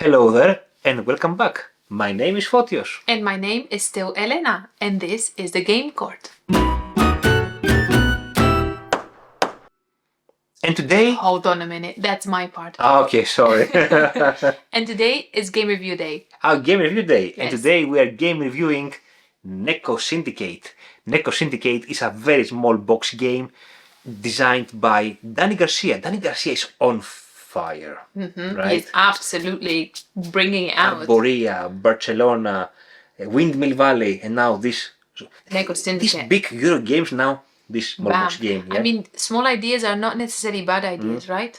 Hello there and welcome back. My name is Fotios. And my name is still Elena, and this is the Game Court. And today... Hold on a minute, that's my part. Okay, sorry. And today is Game Review Day. Our Game Review Day. Yes. And today we are game reviewing Neko Syndicate. Neko Syndicate is a very small box game designed by Dani Garcia. Dani Garcia is on fire, right? He's absolutely bringing it out. Arborea, Barcelona, Windmill Valley, and now this... Neko Syndicate. These big Euro games now, this small box game. Yeah? I mean, small ideas are not necessarily bad ideas, right?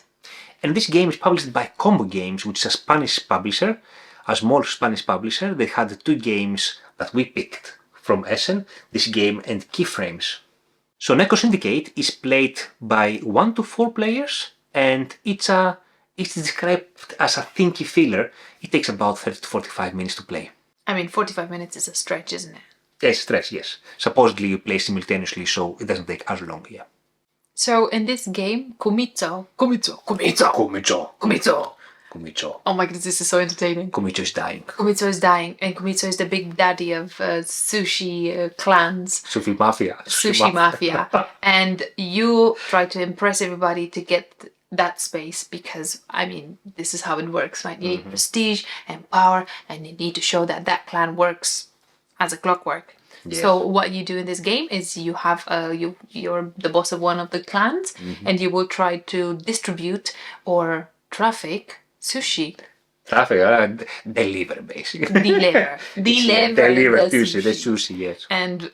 And this game is published by Combo Games, which is a Spanish publisher, a small Spanish publisher. They had two games that we picked from Essen, this game and Keyframes. So Neko Syndicate is played by 1 to 4 players, and it's described as a thinky filler. It takes about 30 to 45 minutes to play. I mean, 45 minutes is a stretch, isn't it? Yes, stretch, yes. Supposedly you play simultaneously, so it doesn't take as long, yeah. So in this game, Kumicho. Oh my goodness, this is so entertaining. Kumicho is dying. Kumicho is dying, and Kumicho is the big daddy of sushi clans. Sushi Mafia. Sushi Mafia. And you try to impress everybody to get that space because, I mean, this is how it works, right? You need prestige and power, and you need to show that that clan works as a clockwork. Yes. So what you do in this game is you have you're the boss of one of the clans, and you will try to distribute or traffic sushi. Traffic, deliver basically. Deliver the sushi, yes. And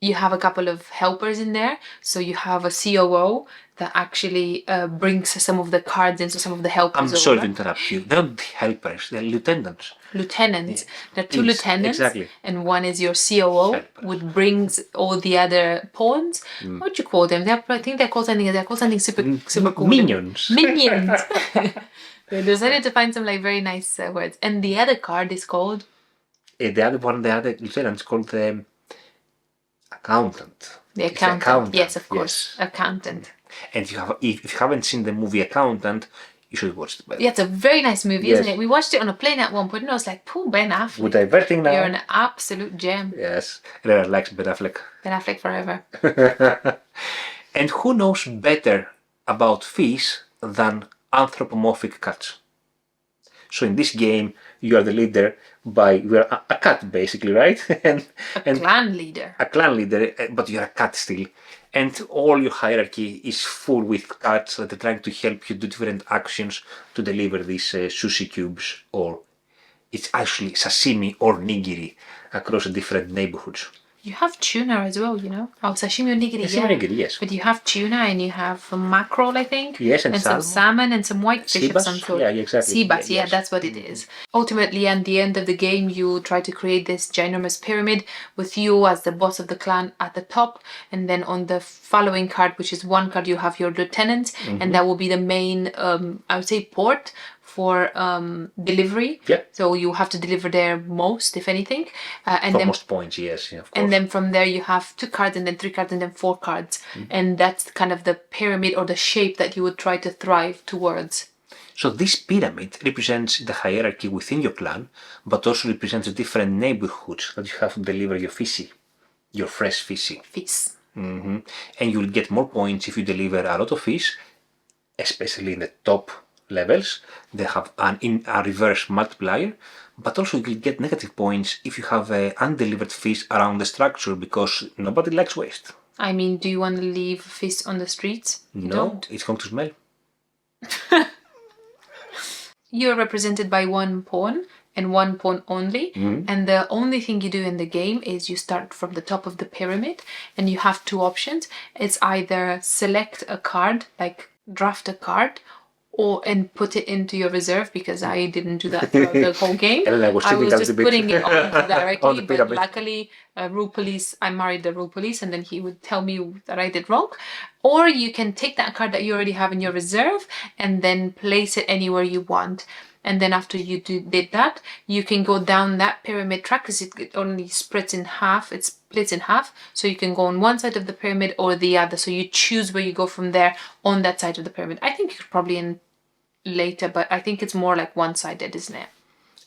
you have a couple of helpers in there. So you have a COO that actually brings some of the cards into some of the helpers. I'm sorry to interrupt you. They're not helpers, they're lieutenants. Lieutenants. Yeah. There are two lieutenants. Exactly. And one is your COO, which brings all the other pawns. What do you call them? I think they're called something super cool. Minions. Minions. They decided to find some very nice words. And the other card is called? The other lieutenant is called the accountant. The accountant. Yes, of course. Yes. Accountant. And if you haven't seen the movie Accountant, you should watch it. Yeah, it's a very nice movie, isn't it? We watched it on a plane at one point, and I was like, "Poor Ben Affleck." We're diverting now. You're an absolute gem. Yes, everyone likes Ben Affleck. Ben Affleck forever. And who knows better about fish than anthropomorphic cats? So in this game, you are the leader you are a cat basically, right? and clan leader. A clan leader, but you're a cat still. And all your hierarchy is full with cats that are trying to help you do different actions to deliver these sushi cubes, or it's actually sashimi or nigiri across different neighborhoods. You have tuna as well, you know? Oh, sashimi or nigiri, nigiri, yes. But you have tuna and you have mackerel, I think. Yes, and some salmon and some whitefish of some sort. Yeah, exactly. Sea bass, yeah, that's what it is. Ultimately, at the end of the game, you try to create this ginormous pyramid with you as the boss of the clan at the top. And then on the following card, which is one card, you have your lieutenant. And that will be the main, I would say, port for delivery. Yeah. So you have to deliver there most, if anything. And for then, most points, yes. Yeah, of course. And then from there you have 2 cards and then 3 cards and then 4 cards. And that's kind of the pyramid or the shape that you would try to thrive towards. So this pyramid represents the hierarchy within your clan, but also represents the different neighborhoods that you have to deliver your fishy, your fresh fishy. Fish. And you'll get more points if you deliver a lot of fish, especially in the top levels. They have a reverse multiplier, but also you'll get negative points if you have undelivered fish around the structure, because nobody likes waste. I mean, do you want to leave fish on the streets? No, it's going to smell. You're represented by 1 pawn and 1 pawn only, and the only thing you do in the game is you start from the top of the pyramid, and you have 2 options. It's either select a card, like draft a card, and put it into your reserve, because I didn't do that throughout the whole game. I was just putting it on directly, but pyramid. luckily rule police, I married the rule police, and then he would tell me that I did wrong. Or you can take that card that you already have in your reserve and then place it anywhere you want. And then after you did that, you can go down that pyramid track, because it only splits in half. It splits in half, so you can go on one side of the pyramid or the other. So you choose where you go from there on that side of the pyramid. I think you're probably in later, but I think it's more like one-sided, isn't it?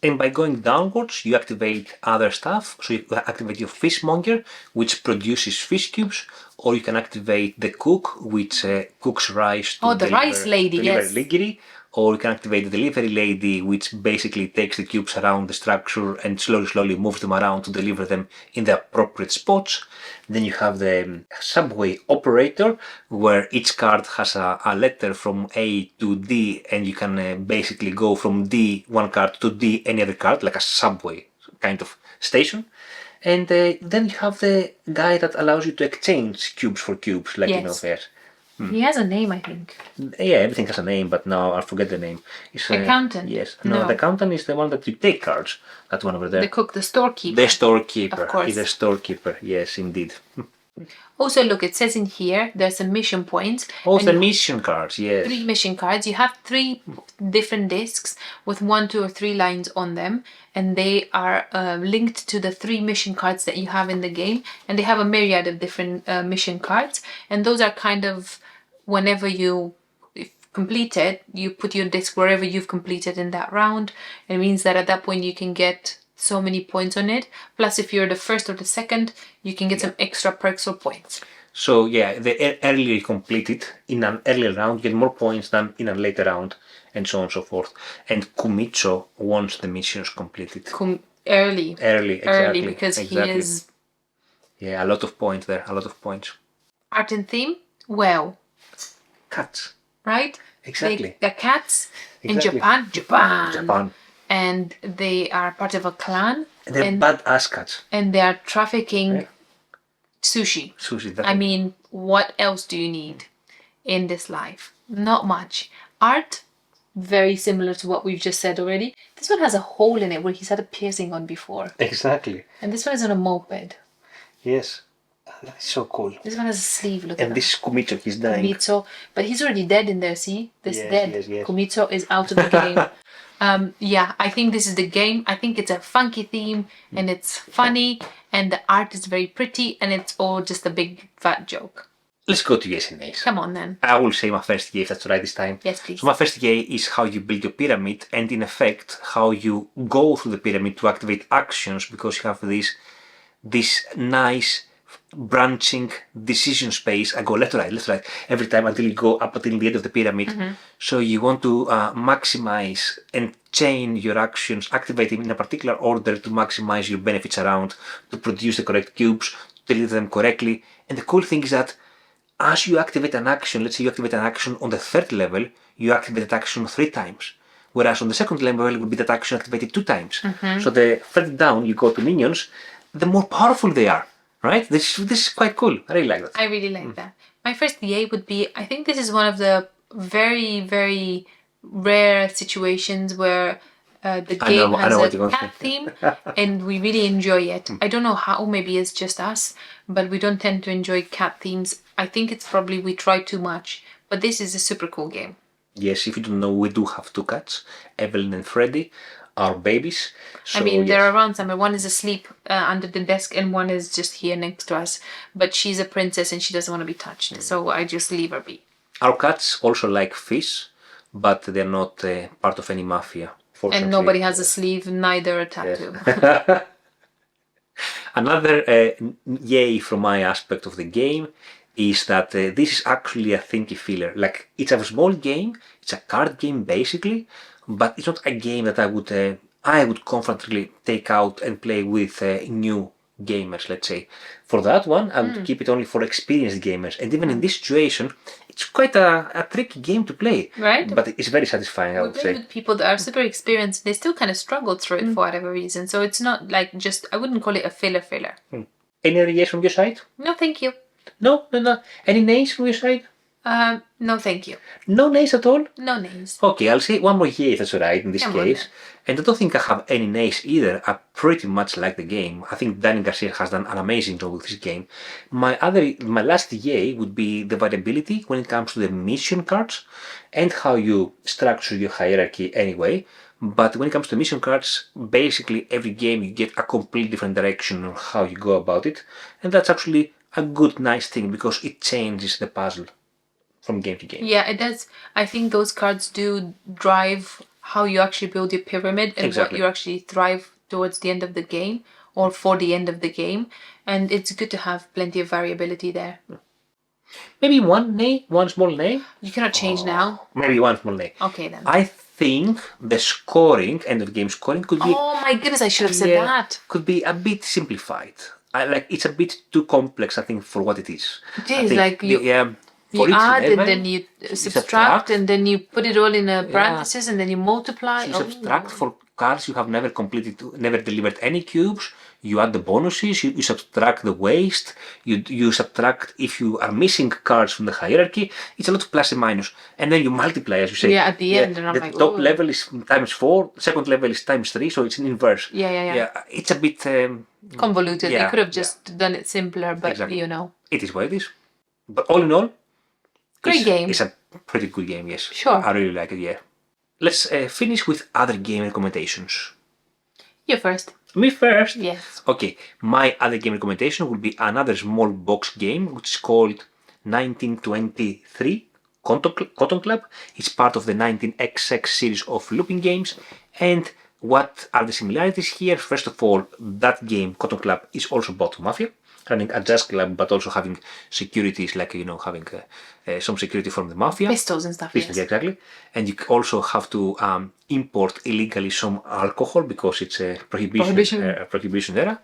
And by going downwards, you activate other stuff. So you activate your fishmonger, which produces fish cubes, or you can activate the cook, which cooks rice to the rice lady, deliver yes. ligiri. Or you can activate the delivery lady, which basically takes the cubes around the structure and slowly moves them around to deliver them in the appropriate spots. Then you have the subway operator, where each card has a letter from A to D, and you can basically go from D, one card, to D, any other card, like a subway kind of station. And then you have the guy that allows you to exchange cubes for cubes, like Yes. there. He has a name, I think. Yeah, everything has a name, but now I forget the name. It's, Accountant? Yes. No. The accountant is the one that you take cards. That one over there. The cook, the storekeeper. The storekeeper. Of course. He's a storekeeper. Yes, indeed. Also, look, it says in here, there's a mission points. Oh, and the mission cards, yes. 3 mission cards. You have 3 different discs with 1, 2, or 3 lines on them, and they are linked to the 3 mission cards that you have in the game, and they have a myriad of different mission cards, and those are kind of, whenever you complete it, you put your disc wherever you've completed in that round. It means that at that point you can get so many points on it. Plus, if you're the first or the second, you can get some extra perks or points. So yeah, the earlier you complete it in an earlier round, you get more points than in a later round, and so on and so forth. And Kumicho wants the missions completed. Early, exactly. because exactly. he is. Yeah, a lot of points there, a lot of points. Art and theme, well. Cats. Right? Exactly. They're cats exactly. in Japan. And they are part of a clan. And they're badass cats. And they are trafficking sushi. I mean, what else do you need in this life? Not much. Art, very similar to what we've just said already. This one has a hole in it where he's had a piercing on before. Exactly. And this one is on a moped. Yes. That's so cool. This one has a sleeve, look at that. And this is Kumicho, he's dying. Kumicho, but he's already dead in there, see? This dead. Yes. Kumicho is out of the game. Yeah, I think this is the game. I think it's a funky theme, and it's funny, and the art is very pretty, and it's all just a big fat joke. Let's go to yes and nays. Come on then. I will say my first yay if that's right this time. Yes, please. So my first yay is how you build your pyramid, and in effect how you go through the pyramid to activate actions, because you have this nice branching decision space. I go left to right every time until you go up until the end of the pyramid. Mm-hmm. So you want to maximize and chain your actions, activate them in a particular order to maximize your benefits around, to produce the correct cubes, to deliver them correctly. And the cool thing is that as you activate an action, let's say you activate an action on the 3rd level, you activate that action 3 times. Whereas on the 2nd level will be that action activated 2 times. Mm-hmm. So the further down you go to minions, the more powerful they are. Right? This is quite cool. I really like that. I really like that. My first yay would be, I think this is one of the very, very rare situations where the game has a cat theme and we really enjoy it. I don't know how, maybe it's just us, but we don't tend to enjoy cat themes. I think it's probably we try too much, but this is a super cool game. Yes, if you don't know, we do have 2 cats, Evelyn and Freddy. Our babies. So, I mean, they're around somewhere. One is asleep under the desk and one is just here next to us. But she's a princess and she doesn't want to be touched. So I just leave her be. Our cats also like fish, but they're not part of any mafia. And nobody has a sleeve, neither a tattoo. Yes. Another yay from my aspect of the game is that this is actually a thinky filler. Like, it's a small game, it's a card game basically, but it's not a game that I would comfortably take out and play with new gamers, let's say. For that one, I would keep it only for experienced gamers. And even in this situation, it's quite a tricky game to play. Right. But it's very satisfying, I would say. With people that are super experienced, they still kind of struggle through it for whatever reason. So it's not like just, I wouldn't call it a filler. Any other yes from your side? No, thank you. No. Any nays from your side? No, thank you. No nays at all? No nays. Okay, I'll say one more yay if that's alright in this case. And I don't think I have any nays either. I pretty much like the game. I think Dani Garcia has done an amazing job with this game. My last yay would be the variability when it comes to the mission cards and how you structure your hierarchy anyway. But when it comes to mission cards, basically every game you get a completely different direction on how you go about it. And that's actually a good, nice thing because it changes the puzzle from game to game. Yeah, it does. I think those cards do drive how you actually build your pyramid and Exactly. what you actually thrive towards the end of the game or for the end of the game. And it's good to have plenty of variability there. Maybe one small nay. You cannot change now. Maybe one small nay. Okay then. I think the scoring, end of game scoring, could be Oh my goodness, I should have said that. could be a bit simplified. It's a bit too complex, I think, for what it is. It is like you add and then you subtract and then you put it all in a parenthesis and then you multiply. You subtract for cards you have never delivered any cubes. You add the bonuses, you subtract the waste, you subtract if you are missing cards from the hierarchy. It's a lot of plus and minus. And then you multiply, as you say. Yeah, at the end. And I'm the top level is times 4, second level is times 3, so it's an inverse. Yeah. It's a bit convoluted. They could have just done it simpler, but exactly. It is what it is. But all in all, great game. It's a pretty good game, yes. Sure. I really like it, yeah. Let's finish with other game recommendations. You first. Me first? Yes. Okay, my other game recommendation will be another small box game which is called 1923 Cotton Club. It's part of the 19XX series of looping games. And what are the similarities here? First of all, that game, Cotton Club, is also about Mafia, running a jazz club, but also having securities, like, having some security from the Mafia. Pistols and stuff, Pistols, yes. Exactly. And you also have to import illegally some alcohol because it's a prohibition era.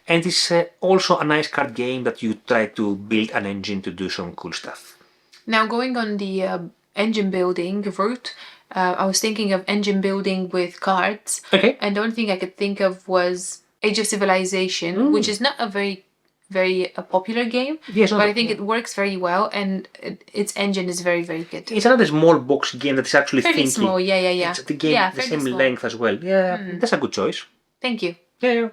And it's also a nice card game that you try to build an engine to do some cool stuff. Now, going on the engine building route, I was thinking of engine building with cards. Okay. And the only thing I could think of was Age of Civilization, which is not a very popular game, yes, but I think it works very well, and its engine is very, very good. It's another small box game that is actually very thinking. Small, yeah. It's the game, the same small. length as well. Yeah, that's a good choice. Thank you. Yeah.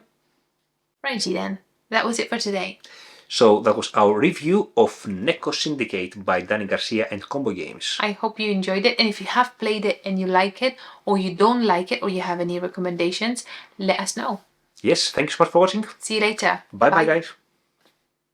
Righty then. That was it for today. So that was our review of Neko Syndicate by Dani Garcia and Combo Games. I hope you enjoyed it, and if you have played it and you like it, or you don't like it, or you have any recommendations, let us know. Yes, thanks so much for watching. See you later. Bye, guys.